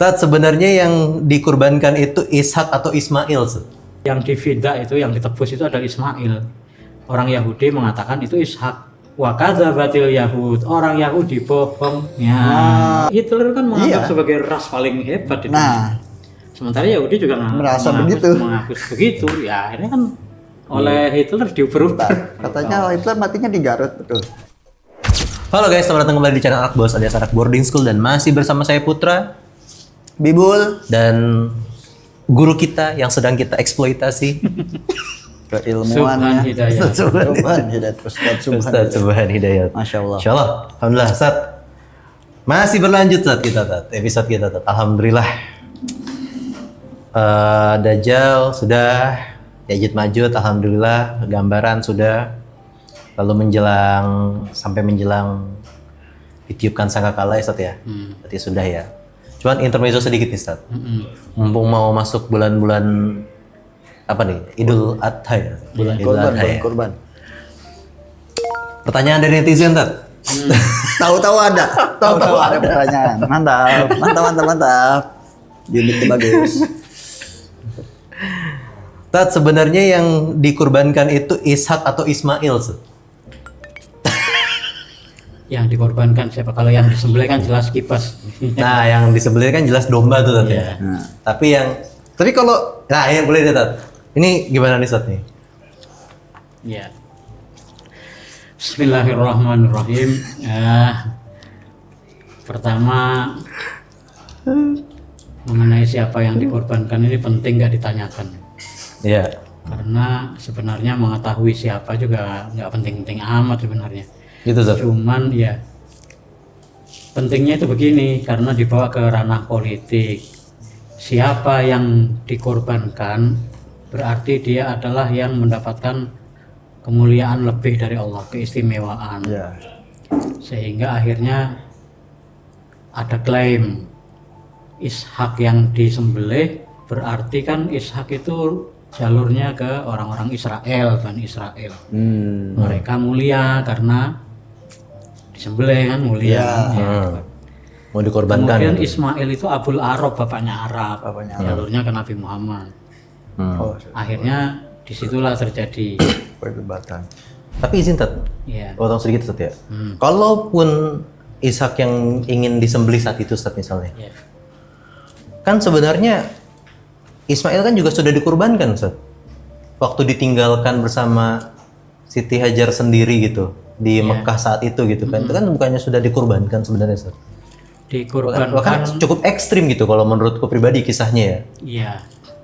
Tat, sebenarnya yang dikurbankan itu Ishak atau Ismail? Yang difidah itu, yang ditebus itu adalah Ismail. Orang Yahudi mengatakan itu Ishak. Wa kadzabatil Yahud. Orang Yahudi bohong. Ya. Hitler kan menganggap sebagai ras paling hebat di dunia. Sementara Yahudi juga merasa mengaku begitu. Ya, ini kan oleh Hitler diuber-uber. Katanya Hitler matinya di Garut, betul. Halo guys, selamat datang kembali di channel Anak Bos alias Anak Boarding School, dan masih bersama saya Putra, Bibul, dan guru kita yang sedang kita eksploitasi, keilmuannya. Subhan Hidayat. Ustaz Subhan Hidayat. Masya Allah. Insya Allah, alhamdulillah, Ustaz. Masih berlanjut Ustaz kita, episode kita, alhamdulillah. Dajjal sudah, Yajud Majud, alhamdulillah, gambaran sudah. Lalu sampai menjelang ditiupkan sangkakala ya Ustaz ya. Berarti sudah ya. Cuman intermezzo sedikit nih Ustaz. Mumpung mau masuk bulan-bulan apa nih? Idul Adha ya. Bulan kurban. Pertanyaan dari netizen Ustaz. Tahu-tahu ada pertanyaan. Mantap. Unit bagus. Tat, sebenarnya yang dikurbankan itu Ishak atau Ismail? Yang dikorbankan siapa? Kalau yang disembelih kan jelas kipas. Nah, yang disembelih kan jelas domba tuh Tat ya. Nah. Tapi kalau yang boleh deh Tat. Ini gimana nih Tat nih? Ya. Bismillahirrahmanirrahim. Pertama, mengenai siapa yang dikorbankan ini penting nggak ditanyakan. Iya. Karena sebenarnya mengetahui siapa juga nggak penting-penting amat sebenarnya. Gitu Tat. Cuman ya pentingnya itu begini, karena dibawa ke ranah politik. Siapa yang dikorbankan berarti dia adalah yang mendapatkan kemuliaan lebih dari Allah, keistimewaan. Ya. Sehingga akhirnya ada klaim Ishak yang disembelih, berarti kan Ishak itu jalurnya ke orang-orang Israel, Bani Israel. Mereka mulia karena disembelih kan mulia. Mau dikorbankan. Kemudian gitu. Ismail itu Abul Arab, bapaknya Arab. Jalurnya ke Nabi Muhammad. Akhirnya disitulah terjadi Perdebatan. Tapi izin Tat. ya. Potong sedikit Tat ya. Kalaupun Ishak yang ingin disembelih saat itu Tat misalnya. Ya. Kan sebenarnya Ismail kan juga sudah dikurbankan Ustaz. Waktu ditinggalkan bersama Siti Hajar sendiri gitu di Mekah saat itu gitu kan. Itu kan bukannya sudah dikurbankan sebenarnya Ustaz. Dikorbankan. Bahkan cukup ekstrim gitu kalau menurutku pribadi kisahnya ya. Iya.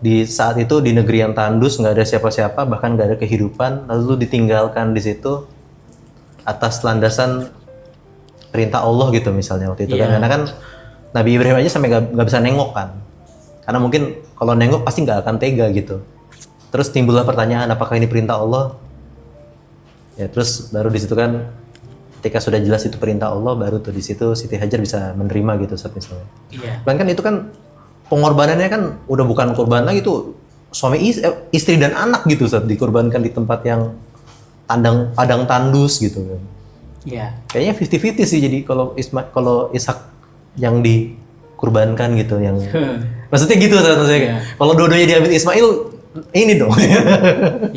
Di saat itu di negeri yang tandus, nggak ada siapa-siapa, bahkan nggak ada kehidupan, lalu ditinggalkan di situ atas landasan perintah Allah gitu misalnya waktu itu kan. Karena kan Nabi Ibrahim aja sampai nggak bisa nengok kan. Karena mungkin kalau nengok pasti nggak akan tega gitu. Terus timbullah pertanyaan, apakah ini perintah Allah? Ya terus baru di situ kan, ketika sudah jelas itu perintah Allah, baru tuh di situ Siti Hajar bisa menerima gitu Ustaz misalnya. Iya. Kan itu kan pengorbanannya kan udah bukan korban lagi tuh, suami istri dan anak gitu Ustaz, dikorbankan di tempat yang padang tandus gitu kan. Iya. Kayaknya 50-50 sih, jadi kalau Ishak yang dikurbankan gitu, yang maksudnya gitu maksudnya. Kalau dua-duanya diambil Ismail, ini dong.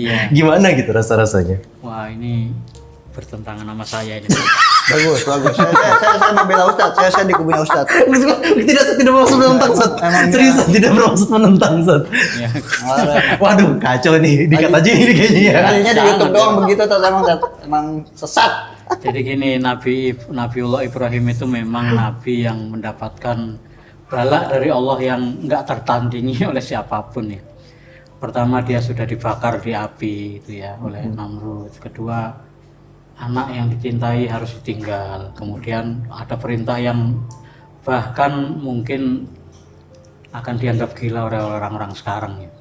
Iya. Gimana gitu rasa-rasanya? Wah, ini bertentangan sama saya ini. Bagus. Saya membela Ustaz. Saya di kubunya Ustaz. tidak bermaksud menentang Ustaz. Serius, tidak bermaksud menentang Ustaz. Ya. Waduh, kacau nih. Dikat aja ini kayaknya ya. Kayaknya di YouTube doang begitu Ustaz, emang sesat. Jadi gini, Nabiullah Ibrahim itu memang nabi yang mendapatkan bala dari Allah yang nggak tertandingi oleh siapapun ya. Pertama, dia sudah dibakar di api itu ya oleh Namrud. Kedua, anak yang dicintai harus ditinggal. Kemudian ada perintah yang bahkan mungkin akan dianggap gila oleh orang-orang sekarang ya.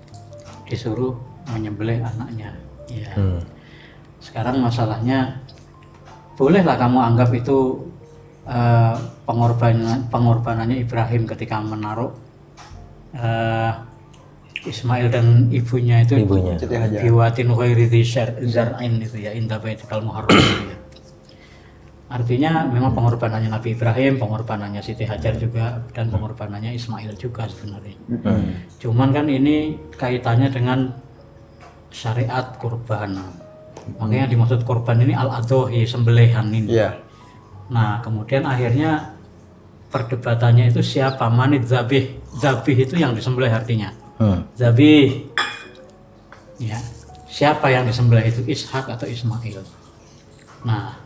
Disuruh menyembelih anaknya. Ya. Sekarang masalahnya, bolehlah kamu anggap itu pengorbanannya Ibrahim ketika menaruh Ismail dan ibunya itu biwatin ghairi dzar'in itu ya, inda baitikal muharram itu ya. Artinya memang pengorbanannya Nabi Ibrahim, pengorbanannya Siti Hajar juga, dan pengorbanannya Ismail juga sebenarnya. Cuman kan ini kaitannya dengan syariat kurban. Makanya dimaksud kurban ini al-adhohi, sembelihan ini. Iya. Nah, kemudian akhirnya perdebatannya itu siapa? Manit zabih. Zabih itu yang disembelih artinya. Zabih. Ya. Siapa yang disembelih itu? Ishak atau Ismail? Nah,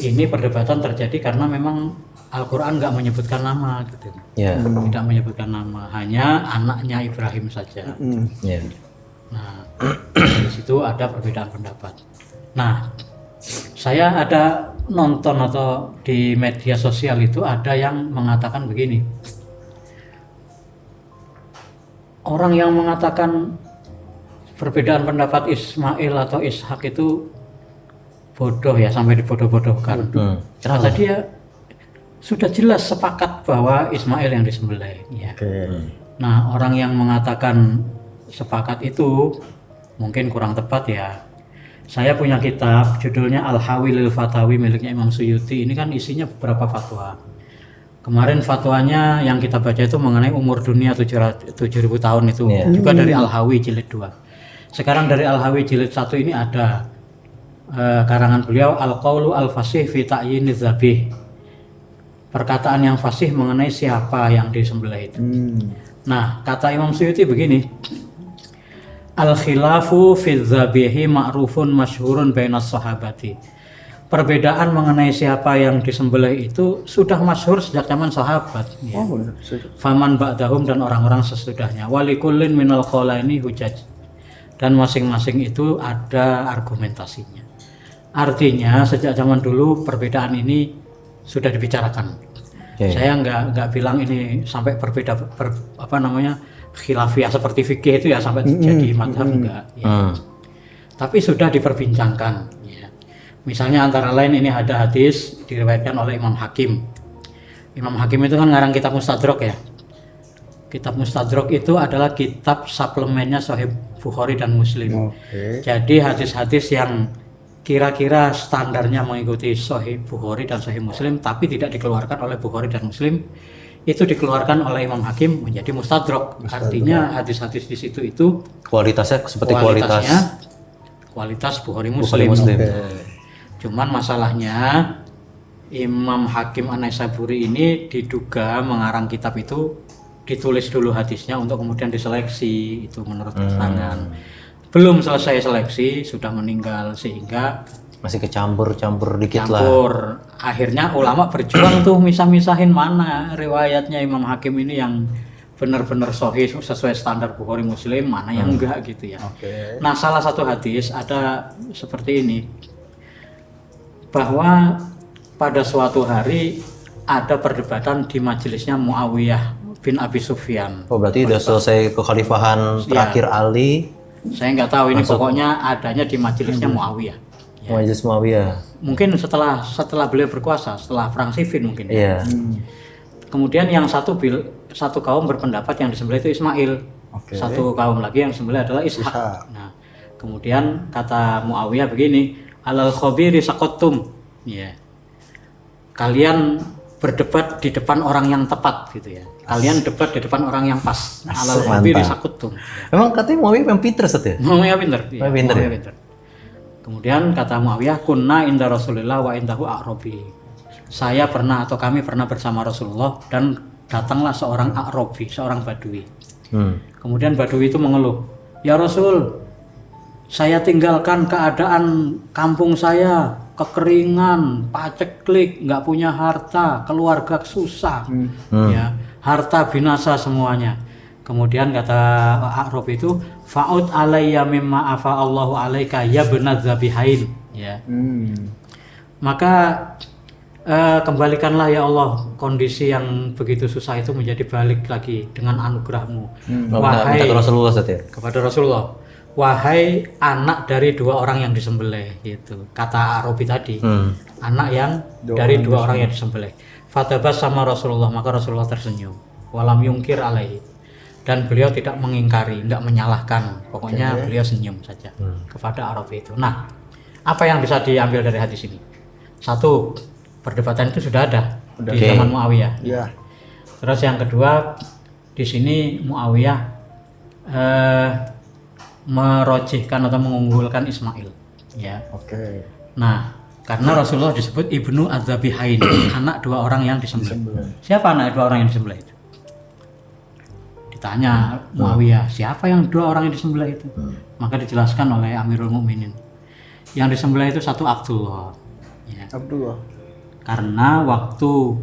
ini perdebatan terjadi karena memang Al-Quran nggak menyebutkan nama gitu. Ya. Tidak menyebutkan nama, hanya anaknya Ibrahim saja. Ya. Nah, dari situ ada perbedaan pendapat. Nah, saya ada nonton atau di media sosial itu ada yang mengatakan begini. Orang yang mengatakan perbedaan pendapat Ismail atau Ishak itu bodoh ya, sampai dibodoh-bodohkan. Kata dia sudah jelas sepakat bahwa Ismail yang disembelih. Ya. Nah, orang yang mengatakan sepakat itu mungkin kurang tepat ya. Saya punya kitab judulnya Al-Hawi lil Fatawi miliknya Imam Suyuti. Ini kan isinya beberapa fatwa. Kemarin fatwanya yang kita baca itu mengenai umur dunia 7.000 tahun itu, juga dari Al-Hawi jilid 2. Sekarang dari Al-Hawi jilid 1 ini ada karangan beliau Al-Qaulu Al-Fasih fi Ta'yini Zabih. Perkataan yang fasih mengenai siapa yang disembelih itu. Nah, kata Imam Suyuti begini. Al-khilafu fi dzabihi ma'rufun masyhurun bainas sahabati. Perbedaan mengenai siapa yang disembelih itu sudah masyhur sejak zaman sahabat. Ya. Faman ba'dahum dan orang-orang sesudahnya. Walikullin minal qaulaini hujaj. Dan masing-masing itu ada argumentasinya. Artinya sejak zaman dulu perbedaan ini sudah dibicarakan. Saya nggak bilang ini sampai khilafiyah seperti fikih itu ya sampai jadi mazhab enggak. Ya. Tapi sudah diperbincangkan. Ya. Misalnya antara lain ini ada hadis diriwayatkan oleh Imam Hakim. Imam Hakim itu kan ngarang kitab Mustadrak ya. Kitab Mustadrak itu adalah kitab suplemennya Sahih Bukhari dan Muslim. Jadi hadis-hadis yang kira-kira standarnya mengikuti Sahih Bukhari dan Sahih Muslim tapi tidak dikeluarkan oleh Bukhari dan Muslim, itu dikeluarkan oleh Imam Hakim menjadi Mustadrak. Artinya hadis-hadis di situ itu kualitasnya seperti kualitas Bukhari Muslim. Cuman masalahnya Imam Hakim An-Naisaburi ini diduga mengarang kitab itu ditulis dulu hadisnya untuk kemudian diseleksi, itu menurut keterangan. Belum selesai seleksi sudah meninggal sehingga masih kecampur dikit lah. Akhirnya ulama berjuang tuh misah-misahin mana riwayatnya Imam Hakim ini yang benar-benar sahih sesuai standar Bukhari Muslim, mana yang enggak gitu ya. Nah, salah satu hadis ada seperti ini, bahwa pada suatu hari ada perdebatan di majelisnya Muawiyah bin Abi Sufyan. Oh, berarti udah selesai kekhalifahan terakhir Ali. Saya nggak tahu ini, pokoknya adanya di majelisnya Muawiyah. Ya. Majelis Muawiyah. Mungkin setelah beliau berkuasa, setelah perang Siffin mungkin. Iya. Kemudian yang satu kaum berpendapat yang disembelih itu Ismail. Satu kaum lagi yang disembelih adalah Ishak. Nah, kemudian kata Muawiyah begini, alal khabiri saqattum. Ya. Kalian berdebat di depan orang yang tepat gitu ya. Kalian debat di depan orang yang pas. Alal khabiri saqattum. Memang katanya Muawiyah yang pinter Set ya? Muawiyah pinter. Ya, Muawiyah pinter. Kemudian kata Muawiyah, kunna inda Rasulillah wa indahu a'robi. Saya pernah atau kami pernah bersama Rasulullah dan datanglah seorang a'robi, seorang badui. Kemudian badui itu mengeluh, ya Rasul, saya tinggalkan keadaan kampung saya, kekeringan, paceklik, nggak punya harta, keluarga susah, ya, harta binasa semuanya. Kemudian kata A'rab itu, fa'ud alayya mimma afa Allahu alaika ya benaz zabihain, ya. Maka kembalikanlah ya Allah kondisi yang begitu susah itu menjadi balik lagi dengan anugerahmu. Wahai minta ke Rasulullah ya? Kepada Rasulullah, wahai anak dari dua orang yang disembelih, gitu. Kata Arabi tadi, anak yang dari dua orang yang disembelih. Fatabas sama Rasulullah, maka Rasulullah tersenyum. Walam yungkir alaihi. Dan beliau tidak mengingkari, tidak menyalahkan. Pokoknya beliau senyum saja kepada Arabi itu. Nah, apa yang bisa diambil dari hadis ini? Satu, perdebatan itu sudah ada di Oke. zaman Muawiyah. Iya. Terus yang kedua di sini Muawiyah merojihkan atau mengunggulkan Ismail. Ya. Oke. Nah, karena Rasulullah disebut Ibnu Adzabihain, anak dua orang yang disembelih. Siapa anak dua orang yang disembelih itu? Ditanya Muawiyah, siapa yang dua orang yang disembelih itu? Maka dijelaskan oleh Amirul Mukminin. Yang disembelih itu satu Abdullah. Ya. Abdullah. Karena waktu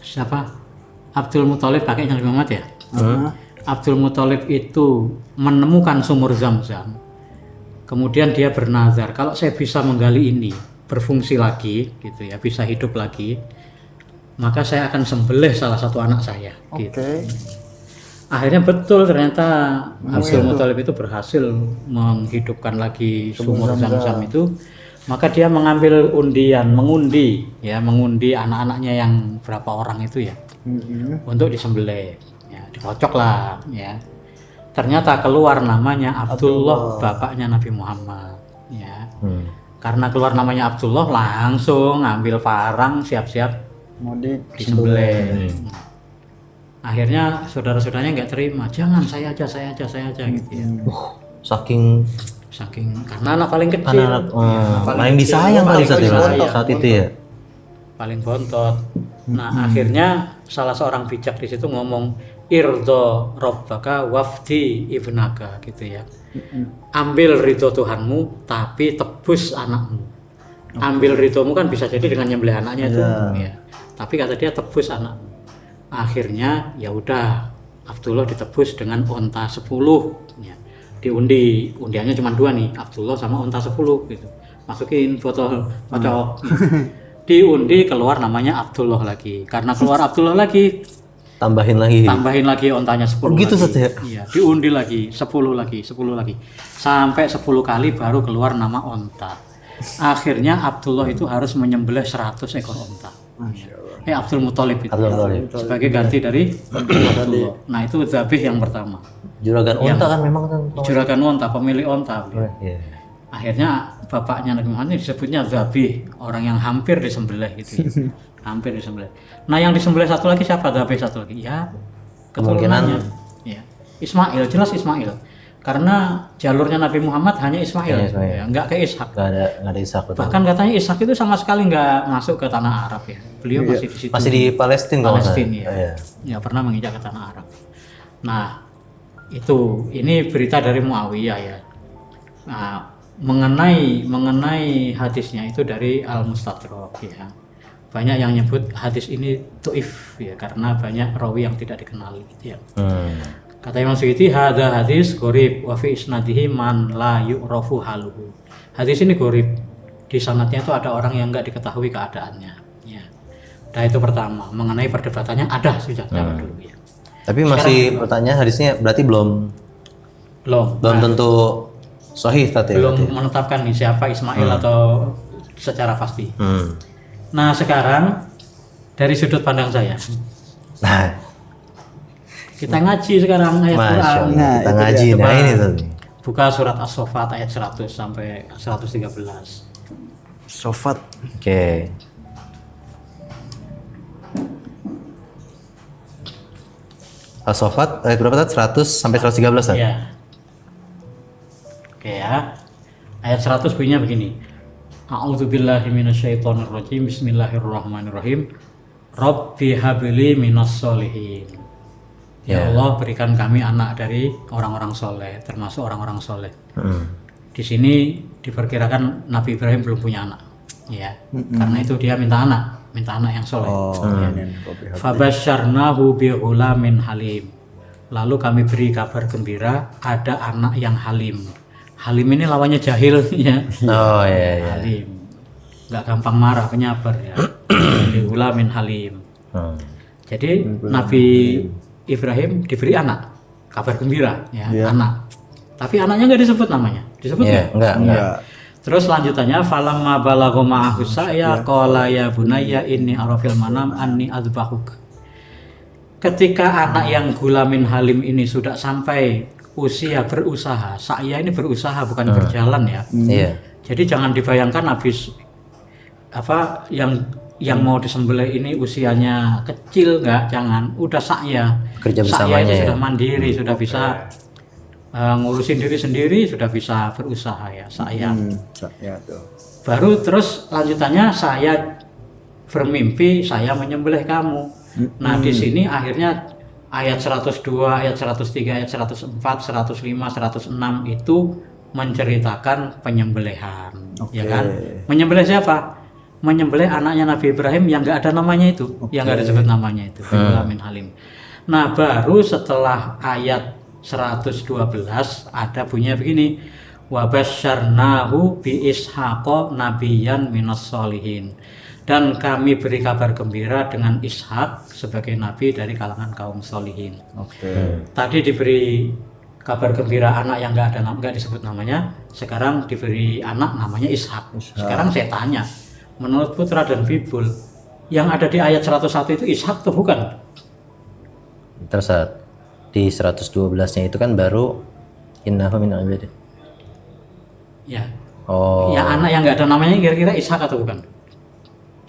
siapa? Abdul Muthalib kakeknya Nabi Muhammad ya? Abdul Muthalib itu menemukan sumur Zam-Zam. Kemudian dia bernazar, kalau saya bisa menggali ini, berfungsi lagi, gitu ya, bisa hidup lagi, maka saya akan sembelih salah satu anak saya. Oke. Gitu. Akhirnya betul ternyata Abdul Muthalib itu berhasil menghidupkan lagi sumur Zam-Zam itu. Maka dia mengambil undian, mengundi anak-anaknya yang berapa orang itu ya, untuk disembelih. Ya, dikocok lah, ya. Ternyata keluar namanya Abdullah, bapaknya Nabi Muhammad. Ya. Karena keluar namanya Abdullah, langsung ambil parang, siap-siap Mau disembelih. Akhirnya saudara-saudaranya nggak terima, jangan saya aja gitu ya. Saking karena anak paling kecil, Anak paling disayang kali saat itu ya. Paling bontot. Nah akhirnya salah seorang bijak di situ ngomong irdo robbaka wafdi ibnaka gitu ya. Ambil ridho Tuhanmu tapi tebus anakmu. Ambil ridhomu kan bisa jadi dengan nyembelih anaknya itu ya. Tapi kata dia tebus anakmu. Akhirnya ya udah Abdullah ditebus dengan onta 10 ya. Diundi, undiannya cuma 2 nih, Abdullah sama onta 10 gitu. Masukin foto kocok. Diundi keluar namanya Abdullah lagi. Karena keluar Abdullah lagi, Tambahin lagi ontanya 10 gitu lagi. saja. Iya, diundi lagi 10 lagi. Sampai 10 kali baru keluar nama onta. Akhirnya Abdullah itu harus menyembelih 100 ekor onta. Abdul Muthalib itu. Sebagai ganti dari Abdullah. Nah, itu zabih yang pertama. Juragan onta kan memang kan. Juragan onta, pemilik onta. Iya. Akhirnya bapaknya Nabi Muhammad disebutnya zabih, orang yang hampir disembelih gitu ya. Hampir disembelih. Nah, yang disembelih satu lagi siapa? Zabih satu lagi. Ya, keturunannya. Ya. Ismail, jelas Ismail. Karena jalurnya Nabi Muhammad hanya Ismail. Ya, enggak ke Ishak. Enggak ada Ishak. Bahkan katanya Ishak itu sama sekali enggak masuk ke tanah Arab ya. Beliau masih di situ. Masih di Palestina kalau Palestina ya. Ya pernah menginjak ke tanah Arab. Nah, ini berita dari Muawiyah ya. Nah, mengenai hadisnya itu dari Al-Mustadrak ya. Banyak yang nyebut hadis ini dhaif ya karena banyak rawi yang tidak dikenali gitu ya. Kata Imam Suyuti, hadza hadis gharib wa fi isnadihi man la yu'rafu haluhu. Hadis ini gharib. Di sanadnya itu ada orang yang enggak diketahui keadaannya ya. Nah, itu pertama, mengenai perdebatannya ada sudah dulu ya. Tapi masih pertanyaan hadisnya berarti belum tentu sahih tadi. Belum menetapkan nih siapa Ismail atau secara pasti. Nah, sekarang dari sudut pandang saya. Nah, kita ngaji sekarang ayat Quran. Kita ngaji. Nah, ini tadi. Buka surat As-Saffat ayat 100 sampai 113. Sofat. Oke. As-Saffat ayat berapa tadi? 100 sampai 113 tadi? Iya. Oke ya. Ayat 100 bunyinya begini. A'udzubillahi minasyaitonirrajim. Bismillahirrahmanirrahim. Rabbi habli minas solihin. Ya Allah, berikan kami anak dari orang-orang soleh, termasuk orang-orang soleh. Di sini diperkirakan Nabi Ibrahim belum punya anak, ya, karena itu dia minta anak yang soleh. Fabasyarnahu bighulamin halim. Lalu kami beri kabar gembira ada anak yang halim. Halim ini lawannya jahil, ya. Oh iya. Halim, nggak gampang marah, penyabar ya. Bighulamin halim. Jadi Nabi Ibrahim diberi anak, kabar gembira ya, anak. Tapi anaknya nggak disebut namanya, disebut enggak. Terus lanjutannya falamma balagha ma'ahu sa'ya qala ya bunayya inni ara fil manam anni adzbahuk. Ketika anak yang gulamin halim ini sudah sampai usia berusaha, sa'ya ini berusaha bukan berjalan ya. Iya. Jadi jangan dibayangkan habis apa yang mau disembelih ini usianya kecil nggak, jangan, udah sa'ya. Kerja Sa'ya bersamanya itu ya. sudah mandiri, sudah bisa ngurusin diri sendiri, sudah bisa berusaha ya, sa'ya. Ya tuh. Baru terus lanjutannya saya bermimpi saya menyembelih kamu. Nah, di sini akhirnya ayat 102, ayat 103, ayat 104, 105, 106 itu menceritakan penyembelihan, ya kan? Menyembelih siapa? Menyembelih anaknya Nabi Ibrahim yang nggak ada namanya itu, yang nggak disebut namanya itu, Ibrahim Halim. Nah, baru setelah ayat 112 ada bunyinya begini, wa basyarnahu bi ishaqa nabiyyan minas sholihin. Dan kami beri kabar gembira dengan Ishak sebagai nabi dari kalangan kaum solihin. Tadi diberi kabar gembira anak yang nggak disebut namanya, sekarang diberi anak namanya Ishak. Sekarang saya tanya, menurut Putra dan Bibul, yang ada di ayat 101 itu Ishak atau bukan? Terus di 112-nya itu kan baru innahu min ibadina. Ya. Oh. Ya, anak yang nggak ada namanya kira-kira Ishak atau bukan?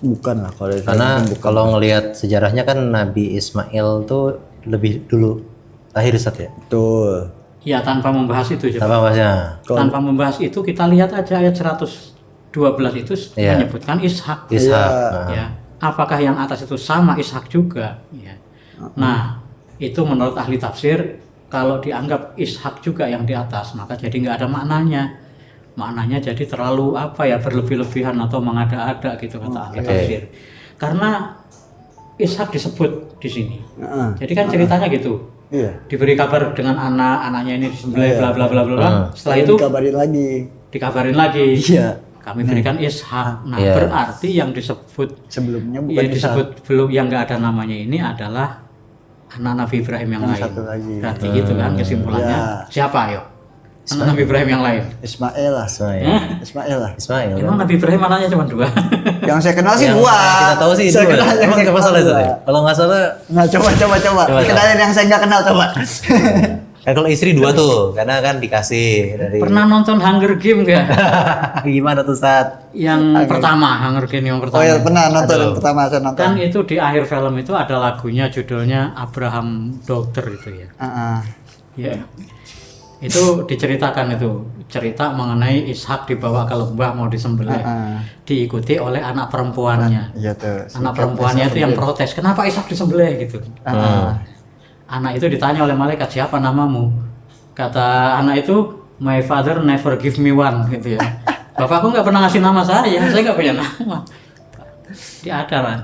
Bukan lah kalau Karena kalau ngelihat sejarahnya kan Nabi Ismail tuh lebih dulu lahir Ustaz ya. betul. Ya, tanpa membahas itu coba. Apa bahasnya? Tanpa membahas itu kita lihat aja ayat 112 itu Iya. menyebutkan Ishak. Ishak. Nah. Ya, apakah yang atas itu sama Ishak juga? Ya. Nah, itu menurut ahli tafsir kalau dianggap Ishak juga yang di atas, maka jadi nggak ada maknanya. Maknanya jadi terlalu berlebih-lebihan atau mengada-ada gitu kata ahli tafsir. Karena Ishak disebut di sini. Jadi kan ceritanya gitu. Iya. Diberi kabar dengan anaknya ini disembelih bla bla bla bla. Setelah itu dikabarin lagi. Iya. Kami berikan Ishak. Nah, Iya. berarti yang disebut Sebelumnya bukan yang disebut belum yang nggak ada namanya ini adalah anak Nabi Ibrahim yang lain. satu lagi. Berarti gitu kan kesimpulannya. Iya. Siapa ayo? Anak Nabi Ibrahim yang lain. Ismail lah. Ismail lah. Ismail. Emang Nabi Ibrahim anaknya cuma 2? Yang saya kenal sih Yang dua. kita tahu sih itu. Saya kenal yang Emang saya apa kenal salah itu? dua. Kalau nggak salah, Nah, coba. Kenalin yang saya nggak kenal coba. kan kalau istri 2 tuh, karena kan dikasih dari. Pernah nonton Hunger Game nggak? Gimana tuh Ustaz? Yang pertama, Hunger Game yang pertama. Oh ya pernah nonton yang pertama saya nonton. Kan itu di akhir film itu ada lagunya judulnya Abraham Daughter itu ya. Ya. Itu diceritakan itu cerita mengenai Ishak dibawa ke lembah mau disembelih, diikuti oleh anak perempuannya. Iya tuh. Anak perempuannya itu yang protes, kenapa Ishak disembelih gitu. Anak itu ditanya oleh malaikat, siapa namamu? Kata anak itu, my father never give me one gitu ya. Bapakku nggak pernah ngasih nama saya nggak punya nama. Dia ada kan.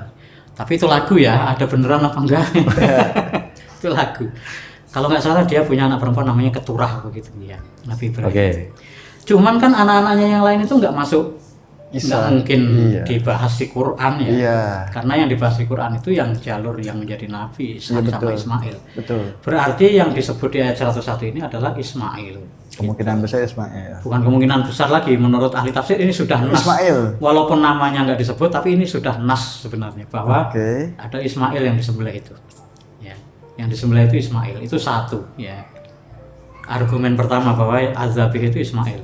Tapi itu lagu ya, ada beneran apa enggak? Itu lagu. Kalau nggak salah dia punya anak perempuan namanya Keturah begitu ya, Nabi Ibrahim. Oke. Cuman kan anak-anaknya yang lain itu nggak masuk, nggak mungkin Iya. dibahas di Quran ya. Iya. Karena yang dibahas di Quran itu yang jalur yang menjadi Nabi Ishak sama Ismail. Betul. Berarti yang disebut di ayat 101 ini adalah Ismail. Kemungkinan besar Ismail. Bukan kemungkinan besar lagi, menurut ahli tafsir ini sudah nas. Ismail. Walaupun namanya nggak disebut, tapi ini sudah nas sebenarnya bahwa Oke. ada Ismail yang disembelih itu. Ya, yang disembelih itu Ismail. Itu satu. Ya. Argumen pertama bahwa Azabih itu Ismail.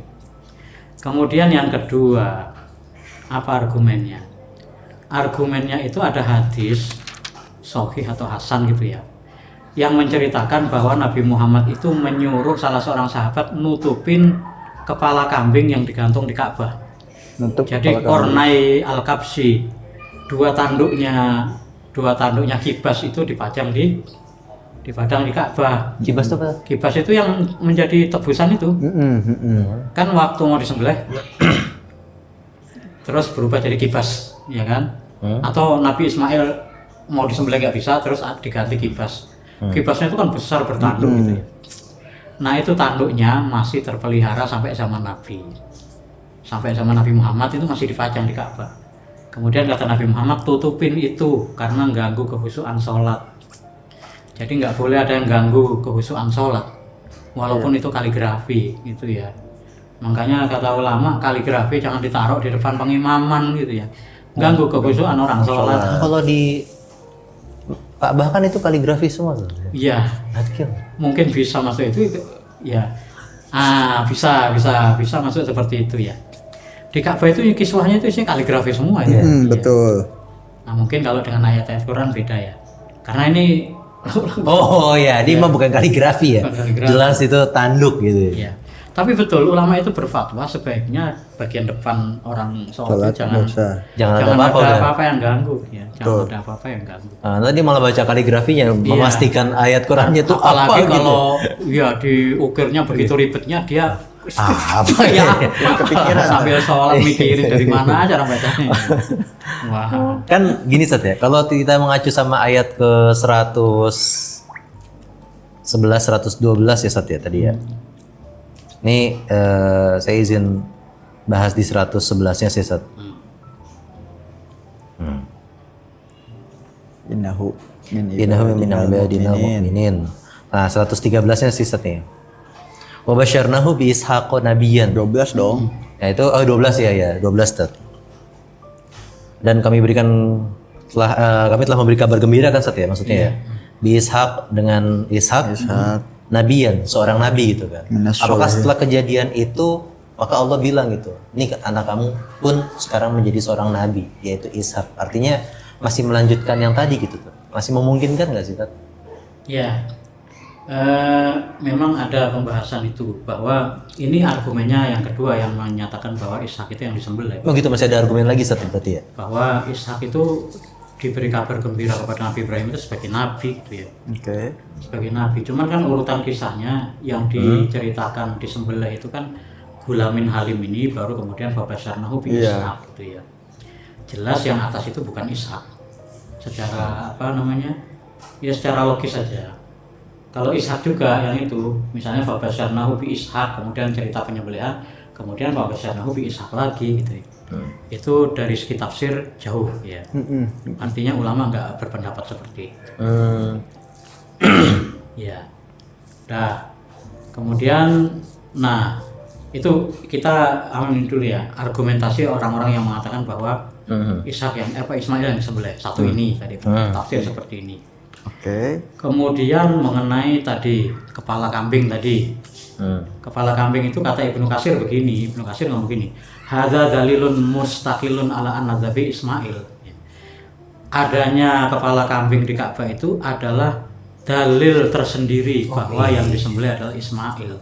Kemudian yang kedua, apa argumennya? Argumennya itu ada hadis Sahih atau Hasan gitu ya, yang menceritakan bahwa Nabi Muhammad itu menyuruh salah seorang sahabat nutupin kepala kambing yang digantung di Ka'bah. Nutup Jadi kepala kambing. Kornai Al-Kabsi, dua tanduknya kibas itu dipajang di Ka'bah. Kibas tuh apa? Kibas itu yang menjadi tebusan itu. Kan waktu mau disembelih terus berubah jadi kibas, ya kan? Atau Nabi Ismail mau disembelih nggak bisa, terus diganti kibas. Kibasnya itu kan besar bertanduk gitu ya. Nah itu tanduknya masih terpelihara sampai zaman Nabi. Sampai zaman Nabi Muhammad itu masih dipajang di Ka'bah. Kemudian kata Nabi Muhammad, tutupin itu karena ganggu kehusuan sholat. Jadi nggak boleh ada yang ganggu kehusuan sholat, walaupun itu kaligrafi gitu ya. Makanya kata ulama, kaligrafi jangan ditaruh di depan pengimaman gitu ya, ganggu kehusuan orang sholat. Kalau di Ka'bah kan itu kaligrafi semua tuh. Iya, Adkil. mungkin bisa masuk itu ya. Bisa masuk seperti itu ya. Di Ka'bah itu kiswahnya itu isinya kaligrafi semua ya. Betul. Nah mungkin kalau dengan ayat-ayat Quran beda ya. Karena ini Oh ya, ini mah bukan kaligrafi ya. Bukan kaligrafi. Jelas itu tanduk gitu. ya. Tapi betul ulama itu berfatwa sebaiknya bagian depan orang sholat Sholat jangan nggak usah. Jangan ada jangan apa-apa, ada kan? apa-apa yang ganggu ya. Jangan ada apa-apa yang ganggu. Nah, nanti malah baca kaligrafinya, memastikan ayat Qurannya itu apa Apalagi gitu. kalau ya diukirnya begitu ribetnya dia Apa ya, ya? kepikiran sambil sholat mikirin dari mana cara bacanya. Wah. Kan gini Sat ya, kalau kita mengacu sama ayat ke 111, 112 ya Sat ya tadi ya. Ini saya izin bahas di 111-nya sih Sat. Innahu Innahu min ibadina mu'minin. Nah, 113-nya sih Sat nih. Wa basyarnahu bi Ishaq nabiyyan. 12 dong. Ya itu 12 ya, 12 Sat. Dan kami kami telah memberi kabar gembira kan Sat ya maksudnya ya. Bi Ishaq dengan Ishaq nabiyan, seorang nabi gitu kan. Apakah setelah kejadian itu maka Allah bilang gitu, nih anak kamu pun sekarang menjadi seorang nabi yaitu Ishak. Artinya masih melanjutkan yang tadi gitu tuh. Masih memungkinkan nggak sih Tat? Ya, memang ada pembahasan itu bahwa ini argumennya yang kedua yang menyatakan bahwa Ishak itu yang disembelih. Oh gitu, masih ada argumen lagi Tat berarti ya? Bahwa Ishak itu diberi kabar gembira kepada Nabi Ibrahim itu sebagai nabi gitu ya. Oke. Sebagai nabi. Cuman kan urutan kisahnya yang diceritakan disembelih itu kan Gulamin Halim ini baru kemudian Fabasyarnahu bi Ishaq gitu ya. Jelas yang atas itu bukan Ishak. Secara apa namanya? Ya secara logis saja. Kalau Ishak juga yang itu, misalnya Fabasyarnahu bi Ishaq, kemudian cerita penyembelihan, kemudian Fabasyarnahu bi Ishaq lagi gitu ya. Itu dari segi tafsir jauh ya. Artinya ulama nggak berpendapat seperti itu. Ya. Nah, kemudian itu kita amanin dulu ya argumentasi orang-orang yang mengatakan bahwa Ishak yang Ismail yang disembelih satu ini tadi tafsir seperti ini. Oke. Kemudian mengenai tadi kepala kambing tadi. Kepala kambing itu kata Ibnu Katsir begini, Ibnu Katsir ngomong begini, hadza dalilun mustaqilun ala an-nadzabi Ismail. Adanya kepala kambing di Ka'bah itu adalah dalil tersendiri bahwa yang disembelih adalah Ismail.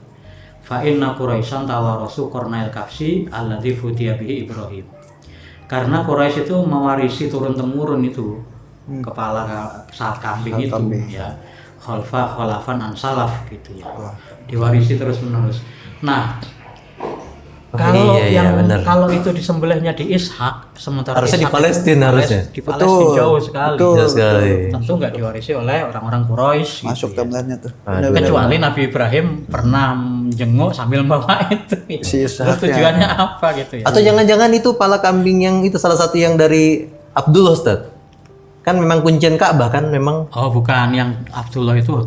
Fa inna Quraisyan tawarasu qarnail kabsi alladzi futiya bihi Ibrahim. Karena Quraisy itu mewarisi turun temurun itu kepala saat kambing itu ya. Khalafan an salaf gitu ya. Diwarisi terus menerus. Nah, kalau kalau itu disembelihnya di Ishak, sementara harusnya di Ishak Palestina harusnya. di Palestina jauh sekali. Jauh sekali. Tentu nggak diwarisi oleh orang-orang Quraisy. Masuk gitu ya. tabelnya tuh. Kecuali Nabi Ibrahim pernah menjenguk sambil membawa itu. Si Terus Ishak tujuannya apa gitu ya? Atau jangan-jangan itu pala kambing yang itu salah satu yang dari Abdullah Ustaz. Kan memang kuncian Ka'bah kan memang. Oh bukan, yang Abdullah itu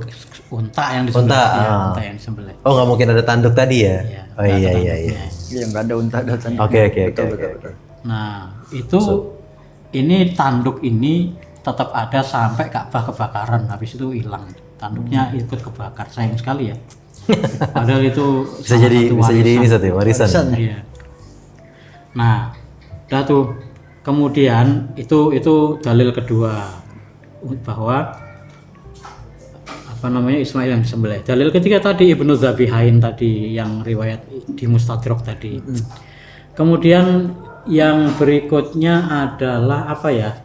unta yang disembelih. Unta, Ya, unta yang disembelih. Oh nggak mungkin ada tanduk tadi ya? Iya, Oh iya iya iya. Iya nggak ada unta datang. Oke. Betul. Nah itu ini tanduk ini tetap ada sampai Ka'bah kebakaran, habis itu hilang. Tanduknya ikut kebakar, sayang sekali ya. Padahal itu Bisa salah jadi satu ini satu warisan. Iya. Nah, udah tuh. Kemudian itu dalil kedua bahwa apa namanya Ismail yang disembelih. Dalil ketiga tadi Ibnu Zabihain tadi yang riwayat di Mustadrak tadi. Kemudian yang berikutnya adalah apa ya?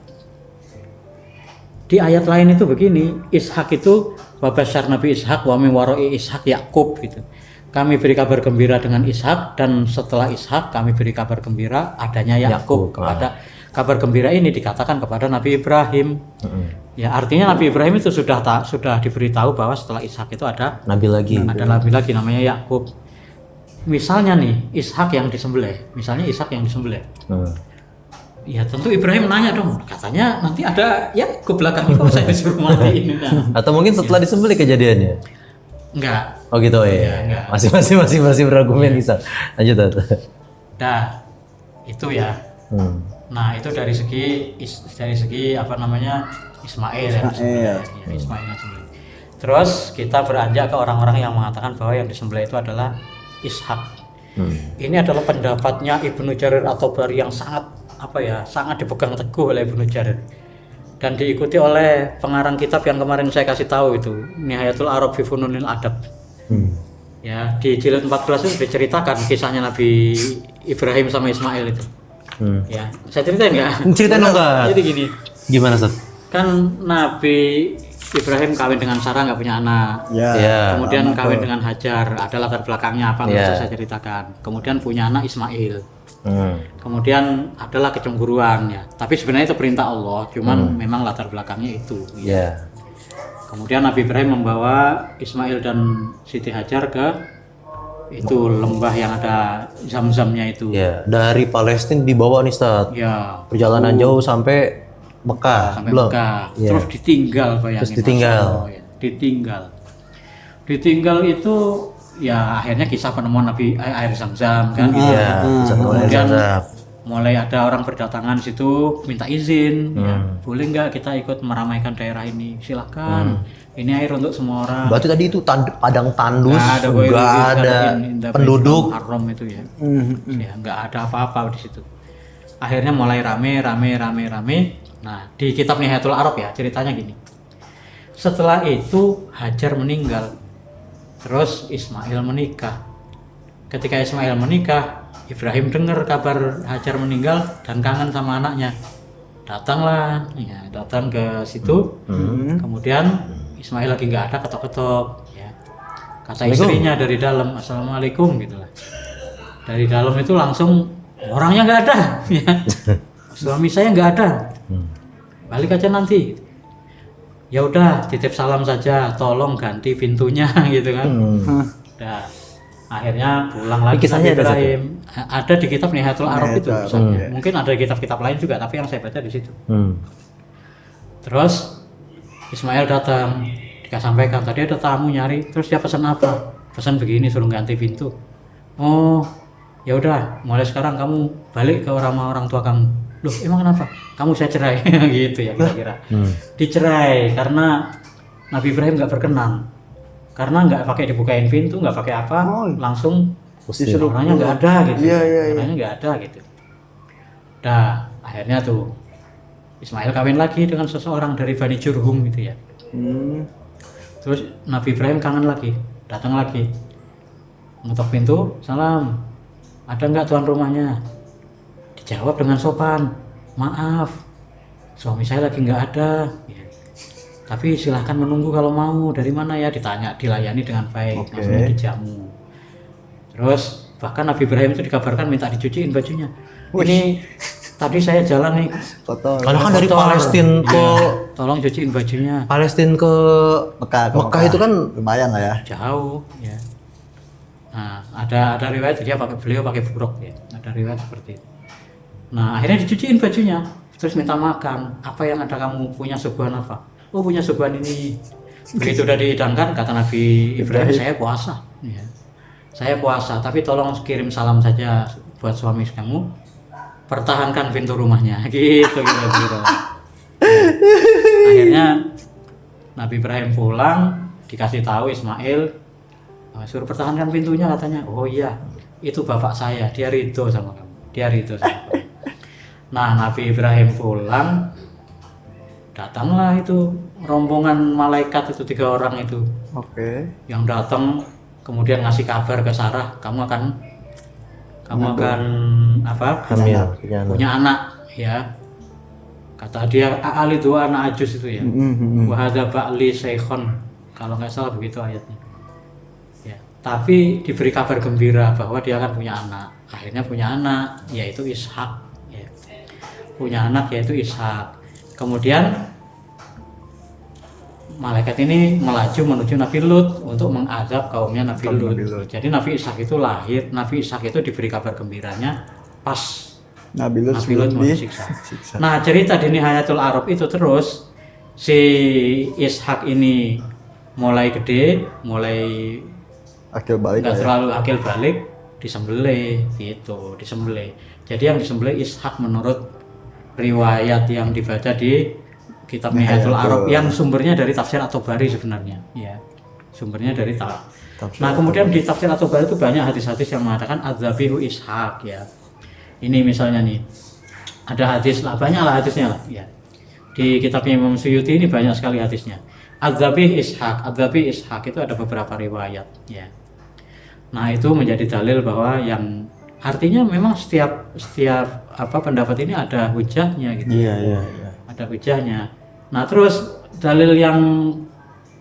Di ayat lain itu begini, Ishak itu wabasyar Nabi Ishak wa min waroi Ishak Yakub gitu. Kami beri kabar gembira dengan Ishak dan setelah Ishak kami beri kabar gembira adanya Yakub. Kepada kabar gembira ini dikatakan kepada Nabi Ibrahim. Ya artinya Nabi Ibrahim itu sudah diberitahu bahwa setelah Ishak itu ada Nabi lagi. Ada nabi lagi namanya Yakub. Misalnya nih Ishak yang disembelih, Ya tentu Ibrahim nanya dong, katanya nanti ada Yakub belakangnya kalau saya disuruh mati ini. Atau mungkin setelah disembelih kejadiannya. Enggak. Oh gitu ya. Enggak. Masih berargumen bisa. Lanjut Tata. Nah, itu ya. Nah, itu dari segi apa namanya? Ismail yang disembelih. Ya, Ismail yang disembelih. Terus kita beranjak ke orang-orang yang mengatakan bahwa yang disembelih itu adalah Ishak. Ini adalah pendapatnya Ibnu Jarir at-Tabari yang sangat sangat dipegang teguh oleh Ibnu Jarir dan diikuti oleh pengarang kitab yang kemarin saya kasih tahu itu Nihayatul Arab fi Fununil Adab. Ya, di jilid 14 itu diceritakan kisahnya Nabi Ibrahim sama Ismail itu. Ya, saya ceritain nggak? Ceritain dong, Kak. Jadi gini, Gimana, Ustaz? kan Nabi Ibrahim kawin dengan Sarah nggak punya anak. Ya. Kemudian kawin dengan Hajar, ada latar belakangnya apa nggak usah saya ceritakan. Kemudian punya anak Ismail. Kemudian adalah kecemburuan ya. Tapi sebenarnya itu perintah Allah, cuman memang latar belakangnya itu. Ya. Kemudian Nabi Ibrahim membawa Ismail dan Siti Hajar ke itu lembah yang ada zam-zamnya itu. Ya, dari Palestina dibawa nih, Ustaz. Ya, Perjalanan jauh sampai Mekah. sampai Belum. Mekah. Ya. Terus ditinggal, bayangin. Terus ditinggal. Masya Allah, ya. Ditinggal itu ya akhirnya kisah penemuan Nabi air zam-zam kan. Iya, Kemudian Zam-zam. mulai ada orang berdatangan situ minta izin, ya, boleh nggak kita ikut meramaikan daerah ini? Silakan. Ini air untuk semua orang. Berarti tadi itu padang tandus, Nggak ada nggak ada penduduk. Haram itu ya. Ya nggak ada apa-apa di situ. Akhirnya mulai rame. Nah di kitab Nihayatul Arab ya ceritanya gini. Setelah itu Hajar meninggal, terus Ismail menikah. Ketika Ismail menikah, Ibrahim dengar kabar Hajar meninggal dan kangen sama anaknya. Datang ke situ. Kemudian Ismail lagi nggak ada, ketok-ketok. Ya. Kata istrinya dari dalam, Assalamualaikum gitu lah. Dari dalam itu langsung orangnya nggak ada. Ya. Suami saya nggak ada. Balik aja nanti. Ya udah, titip salam saja. Tolong ganti pintunya gitu kan. Nah, akhirnya pulang lagi kisahnya Nabi Ibrahim. Ada di kitab Nihayatul Arab itu misalnya. Mungkin ada di kitab-kitab lain juga, tapi yang saya baca di situ. Terus Ismail datang, dia sampaikan tadi ada tamu nyari, terus dia pesan apa? Pesan begini, suruh ganti pintu. Oh, ya udah, mulai sekarang kamu balik ke orang tua kamu. Loh, emang kenapa? Kamu saya cerai, gitu ya kira-kira. Dicerai karena Nabi Ibrahim nggak berkenan, karena nggak pakai dibukain pintu, nggak pakai apa, langsung orangnya nggak ada gitu. Orangnya nggak ada gitu. Nah, akhirnya tuh Ismail kawin lagi dengan seseorang dari Bani Jurhum gitu ya. Terus Nabi Ibrahim kangen lagi, datang lagi, ngetok pintu, salam, ada nggak tuan rumahnya? Dijawab dengan sopan, maaf, suami saya lagi nggak ada. Ya. Tapi silahkan menunggu kalau mau. Dari mana ya? Ditanya, dilayani dengan baik, langsung dijamu. Terus bahkan Nabi Ibrahim itu dikabarkan minta dicuciin bajunya. Ini tadi saya jalan nih, Karena kan dari Palestina ke tolong cuciin bajunya. Palestina ke Mekah itu kan lumayan lah ya. Jauh ya. Nah, ada riwayat beliau pakai buruk ya. Ada riwayat seperti itu. Nah, akhirnya dicuciin bajunya, terus minta makan. Apa yang ada kamu punya suguhan apa? Oh, punya suguhan ini. Begitu udah dihidangkan, kata Nabi Ibrahim, saya puasa. Ya. Saya puasa, tapi tolong kirim salam saja buat suami kamu. Pertahankan pintu rumahnya, gitu kira-kira. Akhirnya Nabi Ibrahim pulang, dikasih tahu Ismail, suruh pertahankan pintunya katanya. Oh iya, itu bapak saya, dia ridho sama kamu, Nah, Nabi Ibrahim pulang, datanglah itu rombongan malaikat itu 3 orang itu. Yang datang kemudian ngasih kabar ke Sarah, kamu akan apa? hamil, punya anak ya. Kata dia Al itu anak ajus itu ya. Wa hadza ba'li syekhon, kalau nggak salah begitu ayatnya. Ya, tapi diberi kabar gembira bahwa dia akan punya anak. Akhirnya punya anak yaitu Ishak ya. Punya anak yaitu Ishak. Kemudian malaikat ini melaju menuju Nabi Lut untuk mengazab kaumnya Nabi Lut. Jadi Nabi Ishak itu lahir, Nabi Ishak itu diberi kabar gembiranya pas Nabi Lut mau disiksa. Nah, cerita di Nihayatul Arab itu terus si Ishak ini mulai gede, mulai akil balik nggak terlalu akil balik, disembelih gitu, disembelih. Jadi yang disembelih Ishak menurut riwayat yang dibaca di kitab Nihayatul Arab yang sumbernya dari tafsir At-Tabari sebenarnya ya. Sumbernya dari Tafsir Nah, kemudian di tafsir At-Tabarani itu banyak hadis-hadis yang mengatakan adzabihu Ishaq ya. Ini misalnya nih, ada hadis lah, banyak lah hadisnya lah ya. Di kitabnya Imam Suyuti ini banyak sekali hadisnya. Adzabih Ishaq itu ada beberapa riwayat ya. Nah, itu menjadi dalil bahwa yang artinya memang setiap pendapat ini ada hujahnya gitu. Iya. Ada hujahnya. Nah, terus dalil yang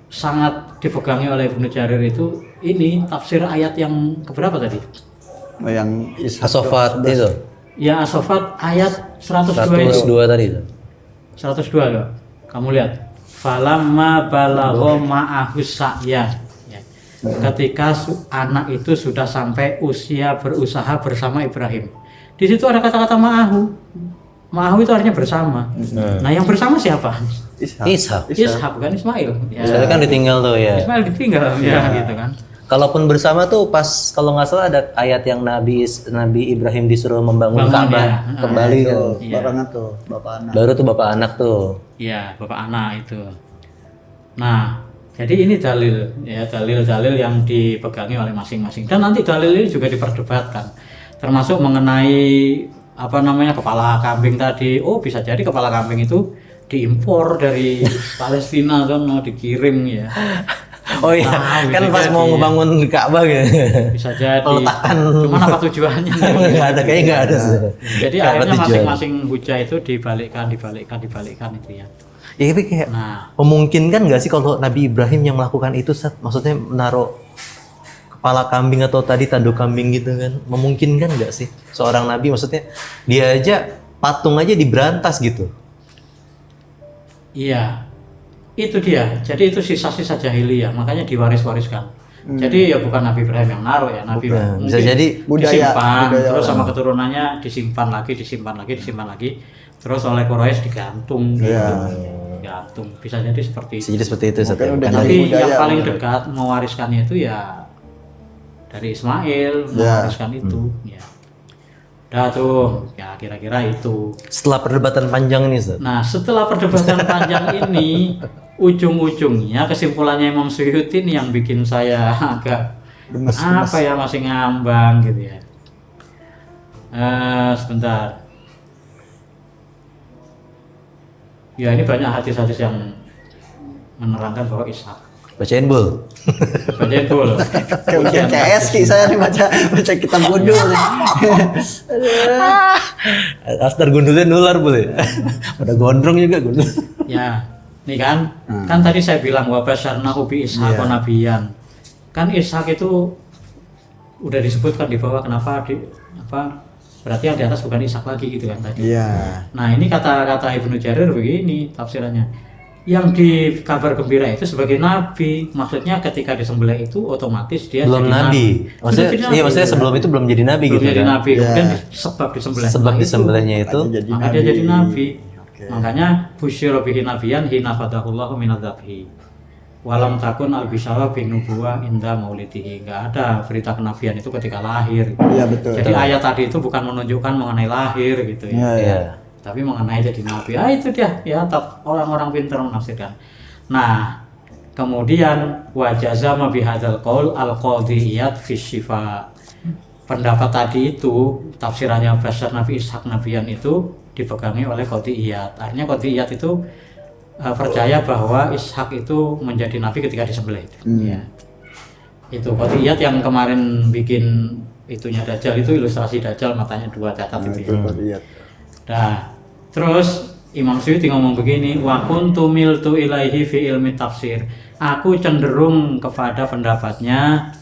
sangat dipegangi oleh Ibnu Jarir itu ini tafsir ayat yang keberapa tadi? Yang As-Saffat itu. Ya, As-Saffat ayat 102 itu. 102 tadi itu. 102 loh. Kamu lihat. Falamma balagha ma'ahu sa'ya. Ya. Ketika anak itu sudah sampai usia berusaha bersama Ibrahim. Di situ ada kata-kata ma'ahu. Ma'ahu itu artinya bersama. Nah, yang bersama siapa? Ishak. Ishak bukan Ismail. Ya. Ismail kan ditinggal tuh ya. Ismail ditinggal ya gitu kan. Kalaupun bersama tuh pas kalau nggak salah ada ayat yang Nabi Ibrahim disuruh membangun Bangun, Ka'bah ya. kembali kan. Iya. barengan tuh bapak anak. Baru tuh bapak anak tuh. Iya, bapak anak itu. Nah, jadi ini dalil ya, dalil-dalil yang dipegangi oleh masing-masing. Dan nanti dalil ini juga diperdebatkan. Termasuk mengenai kepala kambing tadi. Oh, bisa jadi kepala kambing itu diimpor dari Palestina kan mau dikirim ya. Oh iya, kan pas mau ngebangun Ka'bah gitu. Bisa jadi. Peletakan. Cuman apa tujuannya? Nggak ada, kayaknya nggak ada. Jadi Nggak ada akhirnya tujuan. masing-masing hujah itu dibalikkan itu ya. Ya tapi kayak Nah, memungkinkan nggak sih kalau Nabi Ibrahim yang melakukan itu, maksudnya menaruh kepala kambing atau tadi tanduk kambing gitu kan, memungkinkan nggak sih seorang Nabi, maksudnya dia aja patung aja diberantas gitu. iya. Itu dia. Jadi itu sisa-sisa jahiliyah, makanya diwaris-wariskan. Jadi ya bukan Nabi Ibrahim yang naruh ya, Nabi Bukan. mungkin Bisa jadi disimpan, budaya terus sama orang. keturunannya disimpan lagi, terus oleh Quraisy digantung gitu. Iya. Gantung. Bisa jadi seperti Bisa itu. jadi seperti itu. Mungkin Sat. udah Bukan jadi dari- Tapi yang budaya, paling bener. dekat mewariskannya itu ya dari Ismail mewariskan itu ya. Dah tuh, ya kira-kira itu. Setelah perdebatan panjang ini, Sat. Nah, setelah perdebatan panjang ini, ujung-ujungnya kesimpulannya Imam Suyuti ini yang bikin saya agak masih ngambang gitu ya. Sebentar. Ya, ini banyak hadis-hadis yang menerangkan bahwa Ishak. Bacain bul. Bacain dulu. Kayak ujian CS ki saya nih baca kitab bodoh nih. Astar gundulnya nular boleh. Pada gondrong juga gundul. Ya, nih kan, kan tadi saya bilang bahwa basyarnahu bi Ishaq wa nabiyan. Kan Ishak itu udah disebutkan di bawah, kenapa berarti yang di atas bukan Ishak lagi gitu kan tadi. Iya. Nah, ini kata-kata Ibnu Jarir begini tafsirannya. Yang di kabar gembira itu sebagai nabi, maksudnya ketika disembelih itu otomatis dia Belum jadi nabi. Sudah Maksudnya, jadi iya nabi. maksudnya sebelum itu belum jadi nabi Belum gitu jadi kan. nabi, kemudian sebab disembelih. Sebab Nah, itu. disembelihnya itu Maka dia jadi nabi. Oke. Makanya busyira bihi nabiyan hina fatahullahu minadzabhi. Walam takun al-bisyara bin nubuwah inda maulidihi. Enggak ada berita kenabian itu ketika lahir. Iya betul. Jadi ayat tadi itu bukan menunjukkan mengenai lahir gitu ya. Iya, iya. Iya. Tapi mengenai jadi nabi. Itu dia ya, orang-orang pintar menafsirkan. Nah, kemudian wajazama bihadzal qaul al-qadhiyat fi syifa. Pendapat tadi itu tafsirannya Basyar Nabi Ishak Nabiyan itu dipegangi oleh Qadhiyat. Artinya Qadhiyat itu percaya bahwa Ishak itu menjadi nabi ketika disembelih. Ya. Itu Qadhiyat yang kemarin bikin itunya Dajjal, itu ilustrasi Dajjal matanya dua cacat itu. Ya. Iya. Nah, terus Imam Suyuti ngomong begini, wa kuntu miltu ilaihi fi ilmi tafsir. Aku cenderung kepada pendapatnya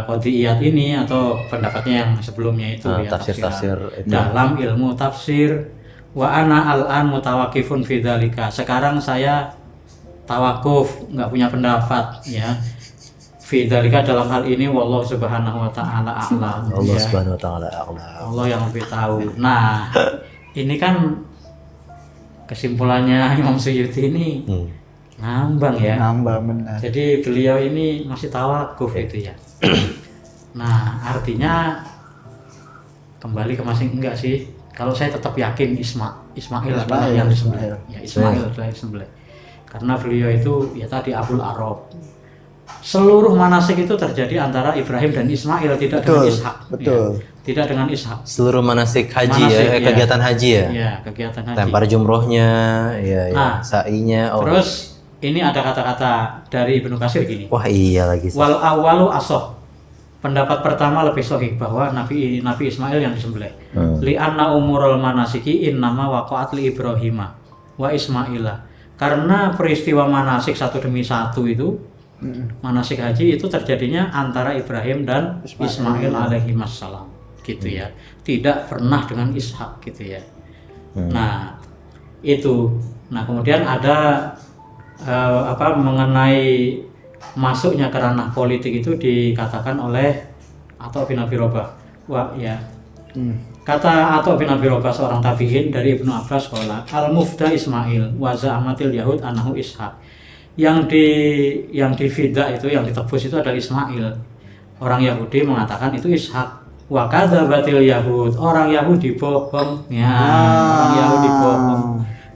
Qadhiyat ini atau pendapatnya yang sebelumnya itu ya, tafsir-tafsir itu. dalam ilmu tafsir. Wa ana al-an mutawakifun fi dzalika. Sekarang saya tawakuf, nggak punya pendapat ya. Fi dzalika dalam hal ini wallahu subhanahu wa ta'ala a'lam. Allah Ya. Subhanahu wa taala a'lam. Allah yang lebih tahu. Nah, ini kan kesimpulannya Imam Suyuti ini ngambang ya. Nambah benar. Jadi beliau ini masih tawakuf itu ya. Nah, artinya kembali ke masing enggak sih? Kalau saya tetap yakin Ismail adalah yang disembelih. Ya, Ismail adalah yang disembelih. Karena beliau itu ya tadi Abul Arab. seluruh manasik itu terjadi antara Ibrahim dan Ismail, tidak dengan Ishak. betul. Ya. Tidak dengan Ishak. Seluruh manasik haji Manasik, ya, kegiatan haji ya. Iya, kegiatan haji. Lempar jumrohnya, ya, Nah, sa'inya. Oh. Terus ini ada kata-kata dari Ibnu Katsir gini. Wah iya lagi. Wal awalu asoh. Pendapat pertama lebih sahih bahwa Nabi Ismail yang disembelih. Li anna umurul manasiki innama waqa'at li Ibrahima wa Ismaila. Karena peristiwa manasik satu demi satu itu manasik haji itu terjadinya antara Ibrahim dan Ismail alaihi wassalam gitu ya. Tidak pernah dengan Ishak gitu ya. Nah, itu. Nah, kemudian ada mengenai masuknya ke ranah politik itu dikatakan oleh Atha bin Abi Rabah. Wah, ya. Kata Atha bin Abi Rabah seorang tabi'in dari Ibnu Abbas qala al-mufda Ismail wa za'amatil yahud annahu Ishaq. Yang difida itu, yang ditebus itu adalah Ismail. Orang Yahudi mengatakan itu Ishak. Wa kadzabatil yahud. Orang Yahudi bohong. Ya, orang Yahudi bohong.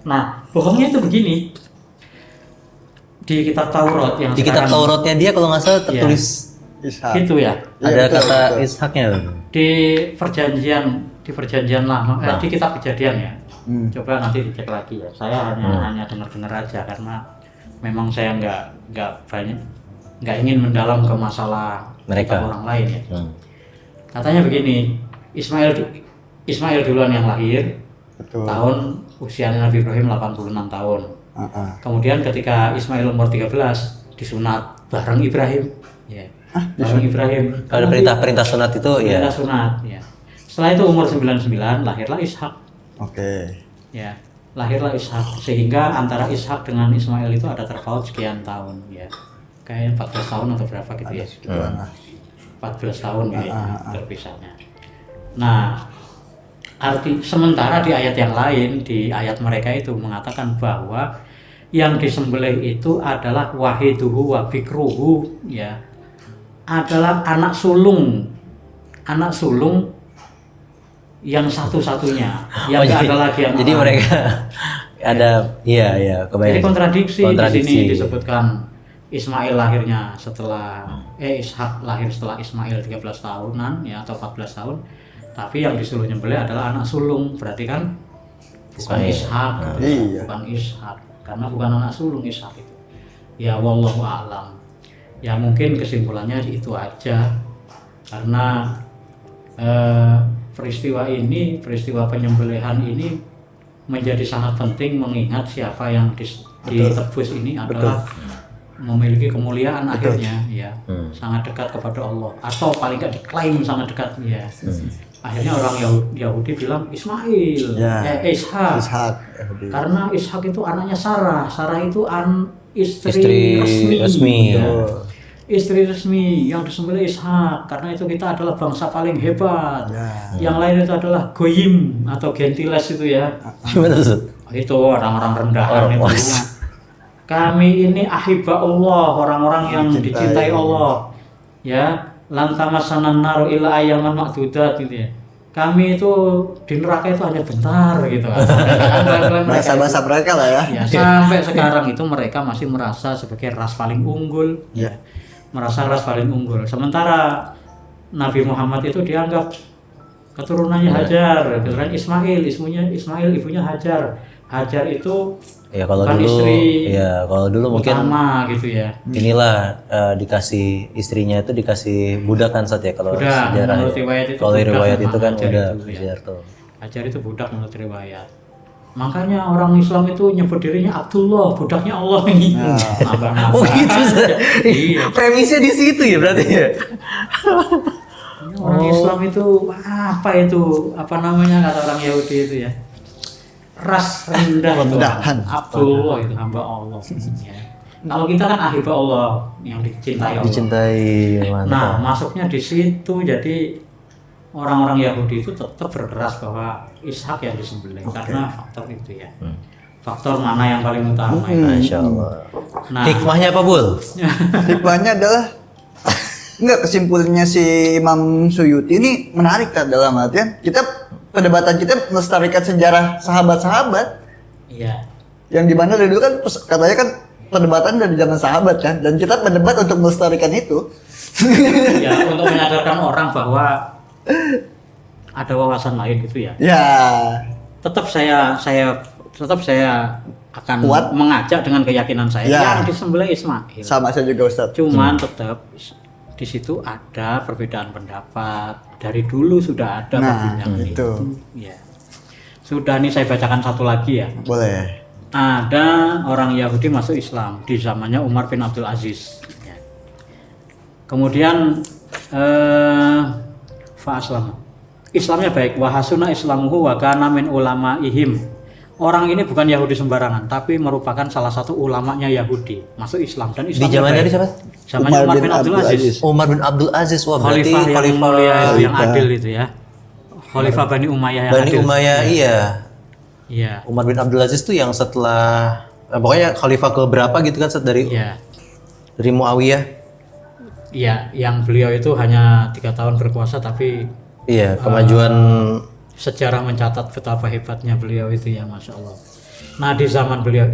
Nah, bohongnya itu begini. Di kitab Taurat yang Di kitab Tauratnya dia kalau nggak salah tertulis Ishak. gitu ya. ada betul, kata betul. Ishaknya. Di perjanjian lama, di kitab Kejadian ya. Coba nanti dicek lagi ya. Saya hanya dengar-dengar aja karena memang saya nggak ingin mendalam ke masalah Mereka. kitab orang lain ya. Katanya begini, Ismail duluan yang lahir. Betul. Tahun usianya Nabi Ibrahim 86 tahun. Kemudian ketika Ismail umur 13 disunat bareng Ibrahim. Ya. Bareng Ibrahim. Ada perintah sunat itu ya. Perintah sunat ya. Setelah itu umur 99 lahirlah Ishak. Oke. Ya, lahirlah Ishak, sehingga antara Ishak dengan Ismail itu ada terpaut sekian tahun ya. Kayaknya 14 tahun atau berapa gitu ya. 14 tahun gitu terpisahnya. Nah, sementara di ayat yang lain, di ayat mereka itu mengatakan bahwa yang disembelih itu adalah wahiduhu wa bikruhu ya. Adalah anak sulung yang satu-satunya, yang nggak ada lagi yang jadi lain. mereka ada kebayang. Jadi kontradiksi di sini disebutkan Ismail lahirnya Ishak lahir setelah Ismail 13 tahunan ya atau 14 tahun. Tapi yang disuruh nyembelih adalah anak sulung, berarti kan bukan Ishak, bukan Ishak, karena bukan anak sulung Ishak itu. Ya wallahu a'lam. Ya mungkin kesimpulannya itu aja, karena peristiwa penyembelihan ini menjadi sangat penting mengingat siapa yang ditebus ini adalah memiliki kemuliaan akhirnya ya, sangat dekat kepada Allah atau paling nggak diklaim sangat dekat ya. Akhirnya orang Yahudi bilang Ismail, Ishak. Karena Ishak itu anaknya Sarah itu istri resmi. Istri resmi yang disembelih Ishak, karena itu kita adalah bangsa paling hebat. Yang lain itu adalah goyim atau gentiles itu ya. Gimana tuh? Itu orang-orang rendahan itu. Kami ini ahibba Allah, orang-orang yang dicintai Allah. Ya, lantamasanan naru ila ayaman makdudat gitu ya. Kami itu di neraka itu hanya bentar gitu kan. Bahasa-bahasa mereka lah ya. Ya, sampai sekarang itu mereka masih merasa sebagai ras paling unggul. Ya. Merasa ras paling unggul. Sementara Nabi Muhammad itu dianggap keturunannya Hajar, keturunan Ismail, Ismail ibunya Hajar. Hajar itu kalau bukan dulu istri kalau dulu mungkin utama gitu ya. Inilah dikasih istrinya itu dikasih budak kan Sat ya kalau sejarah. Kalau riwayat itu kan udah Hajar tuh. Hajar itu budak menurut riwayat. Makanya orang Islam itu nyebut dirinya Abdullah, budaknya Allah ini. Oh gitu. Iya. Premisnya di situ ya berarti ya. Orang Islam itu apa namanya kata orang Yahudi itu ya. Ras rendahan. Abdullah itu hamba Allah. Ya. Kalau kita kan ahibah Allah yang dicintai Allah. Dicintai. Nah, masuknya di situ jadi orang-orang Yahudi itu tetap berkeras bahwa Ishak yang disembelih karena faktor itu ya. Faktor mana yang paling utama itu. Masya Allah. Nah, hikmahnya apa Bul? Hikmahnya adalah kesimpulannya si Imam Suyuti ini menarik kan, dalam artian perdebatan kita melestarikan sejarah sahabat-sahabat. Iya. Yang dimana dari dulu kan katanya kan perdebatan dari zaman sahabat kan, dan kita berdebat untuk melestarikan itu. Ya, untuk menyadarkan orang bahwa ada wawasan lain gitu ya. Ya, Tetap saya akan Kuat. mengajak dengan keyakinan saya Ya. yang disembelih Ismail. sama saya juga Ustadz. Cuman tetap di situ ada perbedaan pendapat. Dari dulu sudah ada Nah, perbedaan itu. Ya. Sudah nih saya bacakan satu lagi ya. Boleh. Ada orang Yahudi masuk Islam di zamannya Umar bin Abdul Aziz. Ya. Kemudian fa'aslama. Islamnya baik, wahasuna islamuhu wa kana min ulamaihim. Orang ini bukan Yahudi sembarangan, tapi merupakan salah satu ulamanya Yahudi masuk Islam dan Di Islamnya zamannya baik. di siapa? Zamannya Umar bin Abdul Aziz. Umar bin Abdul Aziz. Wah, berarti Khalifah yang mulia itu, yang Khalifah. adil itu ya. Khalifah Bani Umayyah yang Bani adil. Umayyah, iya. Iya. Umar bin Abdul Aziz tuh yang setelah pokoknya khalifah ke berapa gitu kan dari Iya. Muawiyah. Iya, yang beliau itu hanya 3 tahun berkuasa tapi Iya, kemajuan sejarah mencatat betapa hebatnya beliau itu ya, masya Allah. Nah di zaman beliau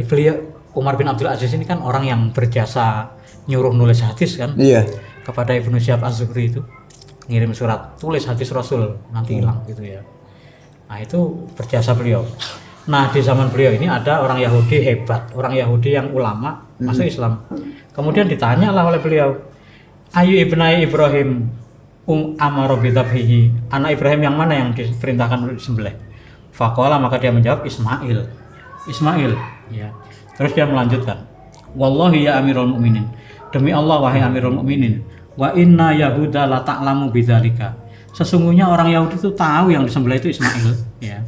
Umar bin Abdul Aziz ini kan orang yang berjasa nyuruh nulis hadis kan Iya. kepada Ibnu Syihab Az-Zuhri itu, ngirim surat tulis hadis Rasul nanti hilang gitu ya. Nah itu berjasa beliau. Nah di zaman beliau ini ada orang Yahudi hebat, orang Yahudi yang ulama masuk Islam. Kemudian ditanyalah oleh beliau, ayu ibnai Ibrahim amaro bidabhihi, anak Ibrahim yang mana yang diperintahkan untuk disembelih? Faqala, maka dia menjawab Ismail. Ismail, ya. Terus dia melanjutkan, wallahi ya Amirul Mukminin, demi Allah wahai Amirul Mukminin, wa inna yahuda la ta'lamu bidzalika. Sesungguhnya orang Yahudi itu tahu yang disembelih itu Ismail, ya.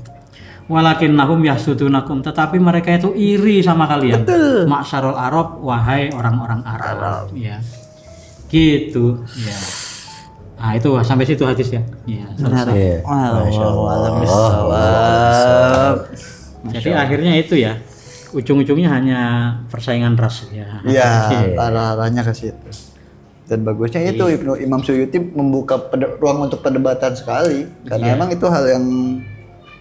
Walakinnahum yahsudunakum, tetapi mereka itu iri sama kalian. Ma'syarul Arab, wahai orang-orang Arab, ya. Gitu, ya. Nah itu sampai situ hadisnya. Ya, selesai. Iya. Jadi akhirnya itu ya, ujung-ujungnya hanya persaingan ras ya. Iya, arah-arahnya ke situ. Dan bagusnya itu Imam Suyuti membuka ruang untuk perdebatan sekali, karena emang itu hal yang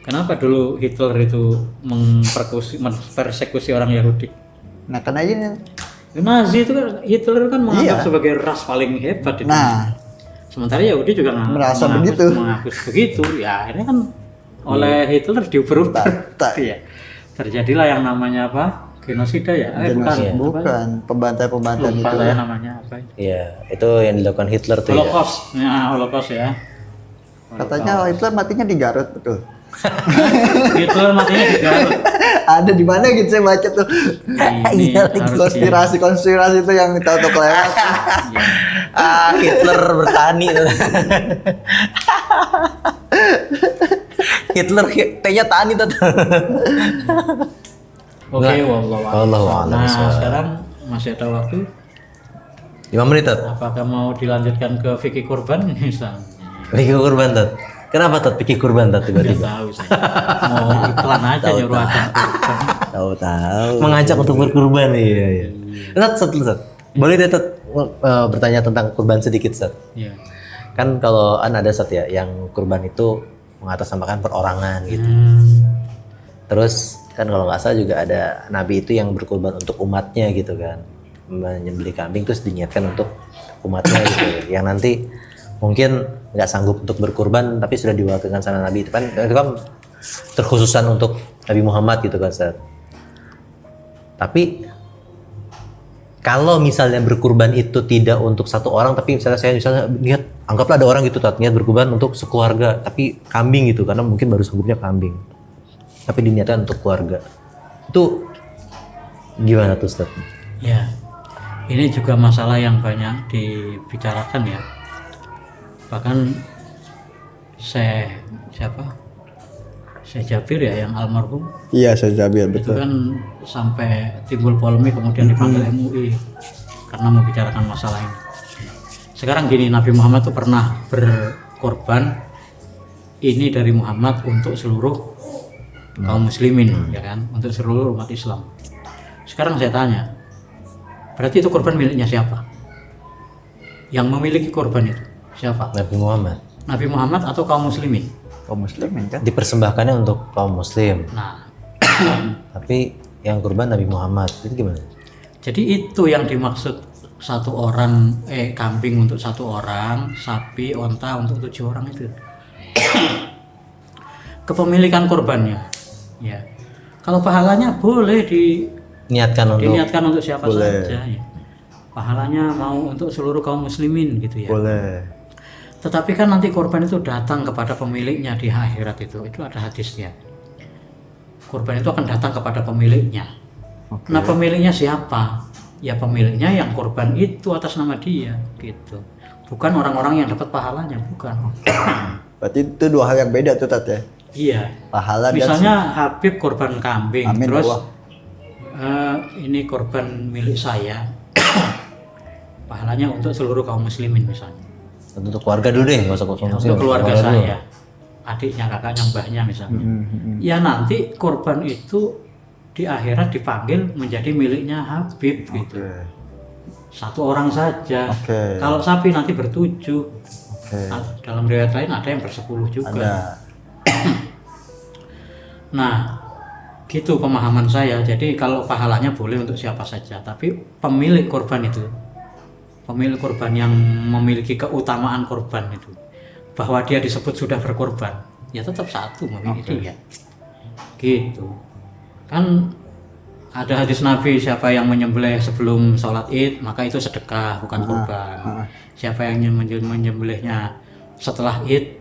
Kenapa dulu Hitler itu mempersekusi orang Yahudi? nah karena ini Nazi itu kan, Hitler kan menganggap Iya. sebagai ras paling hebat di dunia. nah Sementara Yahudi juga Merasa begitu. mengakus begitu. Ya akhirnya kan oleh Hitler diubah-ubah. Tak. Iya. Terjadilah yang namanya apa? Genosida ya? bukan pembantai-pembantaian Lupa itu. saya namanya apa? Iya, itu yang dilakukan Hitler tuh ya. Holocaust. Ya, Holocaust ya. Katanya Hitler matinya di Garut, betul. Hitler matinya di Garut. Ada di mana gitu saya baca tuh. Ini harus Konspirasi itu yang tahu-tahu lewat. Hitler bertani. Hitler T-nya tani tuh. Oke, wallahu a'lam. Nah, bishawab. sekarang masih ada waktu. 5 menit Tat. Apakah mau dilanjutkan ke fikih kurban misalnya? Pikir kurban Tat. Kenapa Tat pikir kurban Tat Tidak tiba-tiba? tahu saya. Mau iklan aja nyuruh aja. Tahu-tahu. Mengajak untuk berkurban, iya. Tat, boleh deh Tat bertanya tentang kurban sedikit Tat. Iya. Kan kalau ada Tat ya, yang kurban itu mengatasnamakan perorangan gitu. Terus kan kalau nggak salah juga ada nabi itu yang berkurban untuk umatnya gitu kan, menyembelih kambing terus diniatkan untuk umatnya gitu, yang nanti mungkin nggak sanggup untuk berkurban tapi sudah diwakilkan sama nabi itu kan terkhususan untuk Nabi Muhammad gitu kan Ustaz. Tapi kalau misalnya berkurban itu tidak untuk satu orang, tapi misalnya saya niat, anggaplah ada orang gitu niat berkurban untuk sekeluarga tapi kambing gitu, karena mungkin baru sanggupnya kambing tapi diniatkan untuk keluarga, itu gimana tuh Ustaz? Ya, ini juga masalah yang banyak dibicarakan ya. Bahkan Syekh Jabir ya yang almarhum Iya, saya Jabir, itu betul. kan sampai timbul polemik kemudian dipanggil MUI karena membicarakan masalah ini. Sekarang gini, Nabi Muhammad itu pernah berkorban ini dari Muhammad untuk seluruh kaum muslimin, ya kan, untuk seluruh umat Islam. Sekarang saya tanya, berarti itu korban miliknya siapa? Yang memiliki korban itu siapa? Nabi Muhammad. Nabi Muhammad atau kaum muslimin? Kaum muslimin kan? Dipersembahkannya untuk kaum muslim, Nah, tapi yang kurban Nabi Muhammad, itu gimana? Jadi itu yang dimaksud satu orang, kambing untuk satu orang, sapi, onta untuk 7 orang itu. Kepemilikan korbannya. Ya. Kalau pahalanya boleh diniatkan untuk siapa saja. Ya. Pahalanya mau untuk seluruh kaum muslimin gitu ya. Boleh. Tetapi kan nanti korban itu datang kepada pemiliknya di akhirat itu ada hadisnya. Korban itu akan datang kepada pemiliknya. Nah pemiliknya siapa? Ya pemiliknya yang korban itu atas nama dia gitu. Bukan orang-orang yang dapat pahalanya, bukan. Berarti itu 2 hal yang beda tuh Tat ya. Iya. Pahala Misalnya Habib korban kambing, Amin, terus Allah. ini korban milik saya. Pahalanya untuk seluruh kaum muslimin misalnya. Untuk keluarga dulu deh, nggak usah Untuk keluarga saya, adiknya, kakaknya, mbahnya misalnya. Ya nanti korban itu di akhirat dipanggil menjadi miliknya Habib gitu. Satu orang saja. Kalau sapi nanti ber7. Dalam riwayat lain ada yang ber10 juga. Ada. Nah, gitu pemahaman saya. Jadi kalau pahalanya boleh untuk siapa saja, tapi pemilik korban yang memiliki keutamaan korban itu, bahwa dia disebut sudah berkorban, ya tetap satu memiliki dia. Gitu. Kan ada hadis Nabi, siapa yang menyembelih sebelum sholat Id maka itu sedekah, bukan kurban. Siapa yang menyembelihnya setelah Id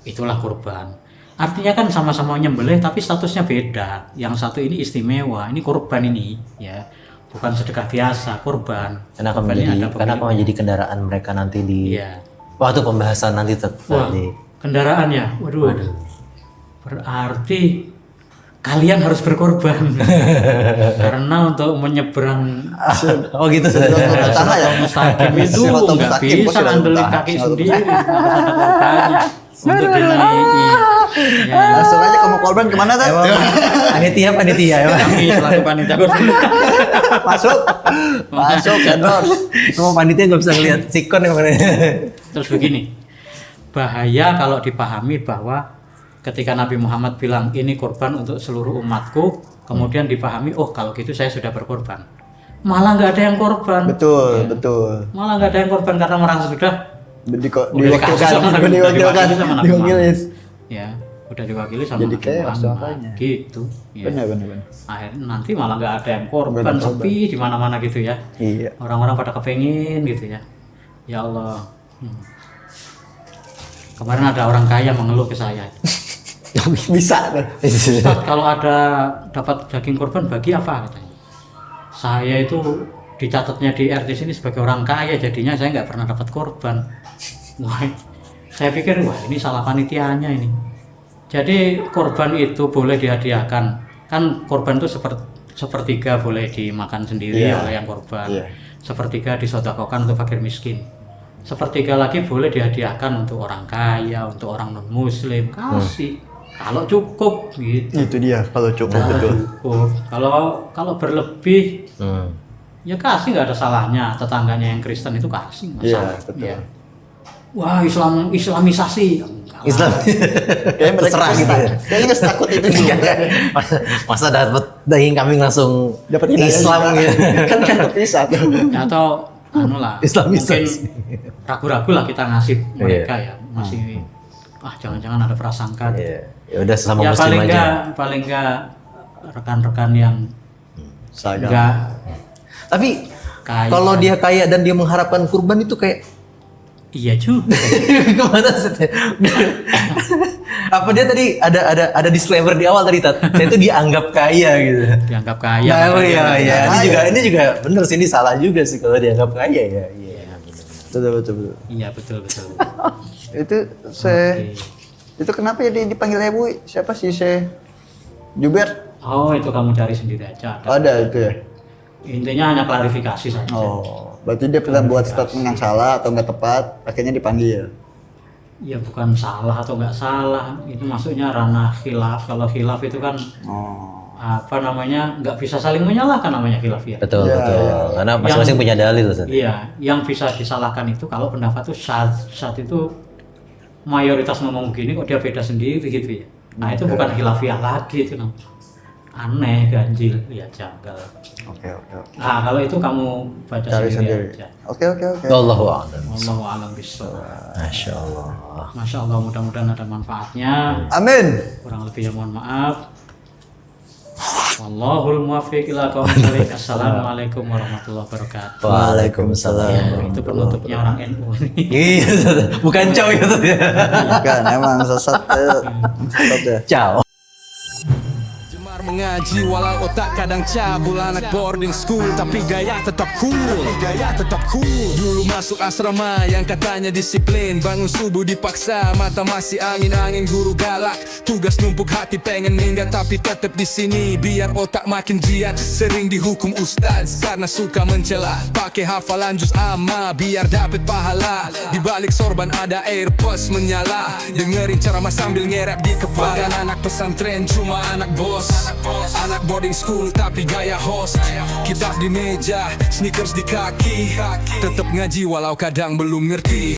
itulah kurban. Artinya kan sama-sama menyembelih tapi statusnya beda. Yang satu ini istimewa, ini kurban ini ya. Bukan sedekah biasa, kurban. Karena akan menjadi kendaraan mereka nanti di waktu pembahasan nanti tadi. Kendaraan ya, waduh. Berarti kalian harus berkorban. Karena untuk menyeberang gitu mustaqim itu nggak bisa ngandelin kaki sendiri, harus ada korbannya untuk dinaiki. Ya. Langsung aja kamu korban kemana Tat? Panitia ya. Kami selaku panitia masuk endorse. Semua panitia nggak bisa ngeliat sikon ya. Terus begini, bahaya kalau dipahami bahwa ketika Nabi Muhammad bilang ini korban untuk seluruh umatku, kemudian dipahami kalau gitu saya sudah berkorban. Malah nggak ada yang korban. Betul. Malah nggak ada yang korban karena merasa sudah diwakilkan. Ya, udah diwakili sama jadi kayak gitu. Ya. Benar. Akhirnya nanti malah nggak ada yang korban, sepi di mana-mana gitu ya. Iya. Orang-orang pada kepengin gitu ya. Ya Allah. Kemarin ada orang kaya mengeluh ke saya. Bisa. Ustaz, kalau ada dapat daging korban bagi apa katanya? Saya itu dicatatnya di RT sini sebagai orang kaya, jadinya saya nggak pernah dapat korban. Wah, saya pikir ini salah panitianya ini. Jadi korban itu boleh dihadiahkan. Kan korban itu sepertiga boleh dimakan sendiri oleh yang korban. Sepertiga disedekahkan untuk fakir miskin. Sepertiga lagi boleh dihadiahkan untuk orang kaya, untuk orang non muslim. Kasih. Kalau cukup gitu. Itu dia kalau cukup betul. Kalau berlebih ya kasih, nggak ada salahnya. Tetangganya yang Kristen itu kasih, nggak salah. Betul. Wah, Islamisasi. Islam. Kayaknya mereka gitu ya. Kayaknya nggak setakut itu juga. Masa dapat daging kambing langsung dapat Islam gitu. Kan bisa. Atau Islamisasi. Mungkin ragu-ragu lah kita ngasih mereka ya. Masih jangan-jangan ada prasangka. Ya udah sesama muslim aja. Paling enggak rekan-rekan yang enggak. Tapi kalau dia kaya dan dia mengharapkan kurban itu kayak iya juga. Kemana sih? Apa dia tadi ada disclaimer di awal tadi Tat. Saya itu dianggap kaya gitu. Dianggap kaya. Nah, ini juga bener sih, ini salah juga sih kalau dianggap kaya ya. Iya. Betul. Iya, betul. Itu kenapa ya dipanggil Ibu? Siapa sih Juber? Oh, itu kamu cari sendiri aja. Ada itu ya. Intinya hanya klarifikasi saja. Berarti dia pernah buat statement yang salah atau nggak tepat, akhirnya dipanggil. Ya bukan salah atau nggak salah, itu maksudnya ranah khilaf. Kalau khilaf itu kan nggak bisa saling menyalahkan namanya khilaf ya. Betul. Karena masing-masing punya dalil. Iya, yang bisa disalahkan itu kalau pendapat itu saat itu mayoritas ngomong gini kok dia beda sendiri gitu ya. Nah itu bukan khilafiyah lagi itu. aneh, ganjil, ya janggal. Oke. Nah, kalau itu kamu baca Cari sendiri sendiri. aja. Oke. Allahu a'lam. Wallahu a'lam bishawab. Masya Allah. Masya Allah, mudah-mudahan ada manfaatnya. Amin. Kurang lebihnya mohon maaf. Wallahul muwaffiq ila aqwamit thoriq. Assalamualaikum warahmatullahi wabarakatuh. Waalaikumsalam. Itu penutupnya orang NU. Iya, bukan cow itu ya. Bukan, emang sesat ya. Ciao. Jemar mengaji walau otak kadang cabul. Anak boarding school tapi gaya tetap cool. Dulu masuk asrama yang katanya disiplin. Bangun subuh dipaksa, mata masih angin-angin. Guru galak, tugas numpuk hati pengen minggat tapi tetap di sini biar otak makin giat. Sering dihukum ustaz karena suka mencela. Pakai hafalan juz amma biar dapet pahala. Di balik sorban ada AirPods menyala. Dengerin ceramah sambil ngerap di kepala. Bukan anak pesantren cuma anak bos. Anak boarding school tapi gaya host. Kitab di meja, sneakers di kaki. Tetap ngaji walau kadang belum ngerti.